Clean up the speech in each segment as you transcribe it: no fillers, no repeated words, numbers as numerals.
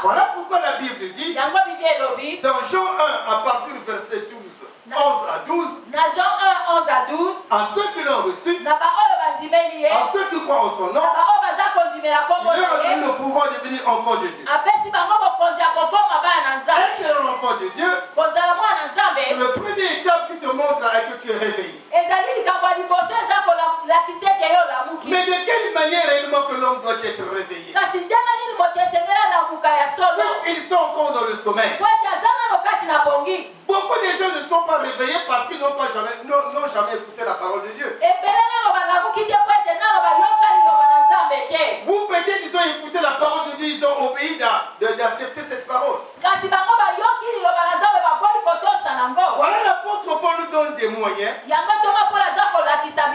Voilà pourquoi la Bible dit, dans Jean 1, à partir du verset 11 à 12, Dans Jean 1, 11 à 12, à ceux qui l'ont reçu, à à ceux qui croient en son nom, il leur a donné le pouvoir de devenir enfants de Dieu. Être un enfant de Dieu, c'est le premier étape qui te montre que tu es réveillé. Mais de quelle manière réellement que l'homme doit être réveillé? Ils sont encore dans le sommeil. Beaucoup de gens ne sont pas réveillés parce qu'ils n'ont jamais écouté la parole de Dieu. Ou peut-être ils ont écouté la parole de Dieu, ils ont obéi d'accepter cette parole. Voilà, l'apôtre Paul nous donne des moyens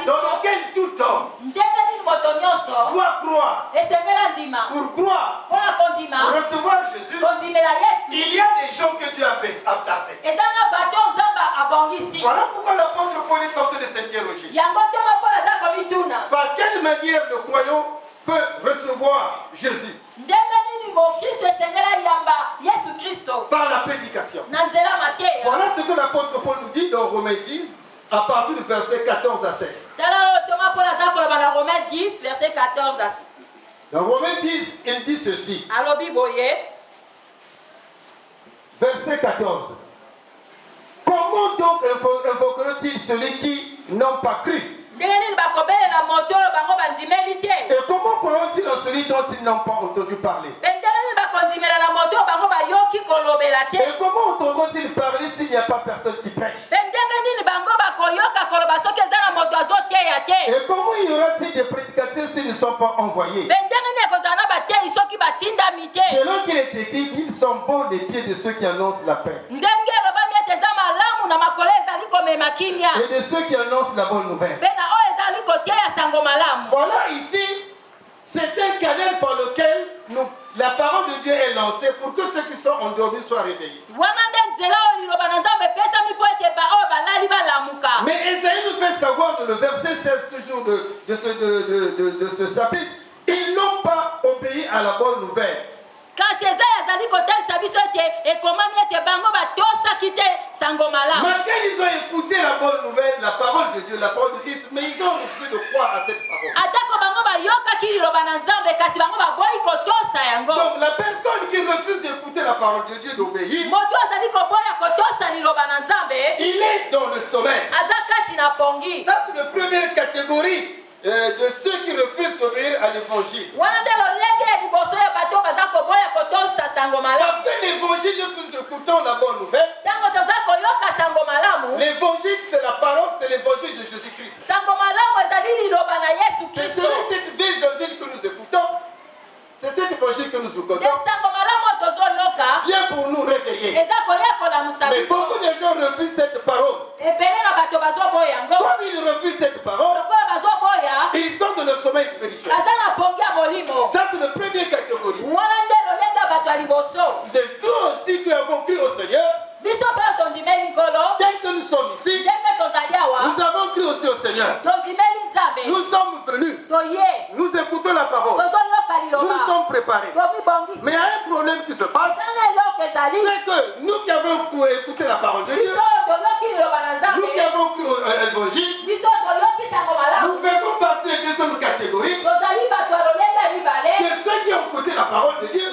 dans lesquels tout homme doit croire. Pour croire, pour recevoir Jésus, il y a des gens que Dieu a placés. Voilà pourquoi l'apôtre Paul est en train de s'interroger. Par quelle manière le croyant peut recevoir Jésus? Par la prédication. Voilà ce que l'apôtre Paul nous dit dans Romains 10, à partir du verset 14 à 16. Dans Romains 10, il dit ceci. Verset 14. Comment donc invoqueront-ils celui qui n'ont pas cru? Et comment croiront-ils en celui dont ils n'ont pas entendu parler? Et comment entendront-ils parler s'il n'y a pas personne qui prêche? Et comment y aura-t-il des prédicateurs s'ils ne sont pas envoyés? Selon qu'il est écrit qu'ils sont bons des pieds de ceux qui annoncent la paix. Et de ceux qui annoncent la bonne nouvelle. Voilà ici, c'est un canal par lequel la parole de Dieu est lancée pour que ceux qui sont endormis soient réveillés. Mais Ésaïe nous fait savoir dans le verset 16 toujours de ce chapitre, ils n'ont pas obéi à la bonne nouvelle. Malgré ils ont écouté la bonne nouvelle, la parole de Dieu, la parole de Christ, mais ils ont refusé de croire à cette parole. Donc la personne qui refuse d'écouter la parole de Dieu, d'obéir, il est dans le sommeil. Ça c'est la première catégorie de ceux qui refusent d'obéir à l'évangile. Parce que l'évangile, lorsque nous écoutons la bonne nouvelle, l'évangile c'est la parole, c'est l'évangile de Jésus-Christ. C'est cet évangile que nous écoutons, c'est cet évangile que nous écoutons, vient pour nous réveiller. Mais beaucoup de gens refusent cette parole. Comme ils refusent cette parole, ils sont dans le sommeil spirituel. Ça c'est la première catégorie. Nous aussi qui avons cru au Seigneur, dès que nous sommes ici, nous avons cru aussi au Seigneur. Nous sommes venus, nous écoutons la parole, nous nous sommes préparés. Mais il y a un problème qui se passe, c'est que nous qui avons écouté la parole de Dieu, nous qui avons cru à l'évangile, nous faisons partie de deux catégories. Que ceux qui ont écouté la parole de Dieu,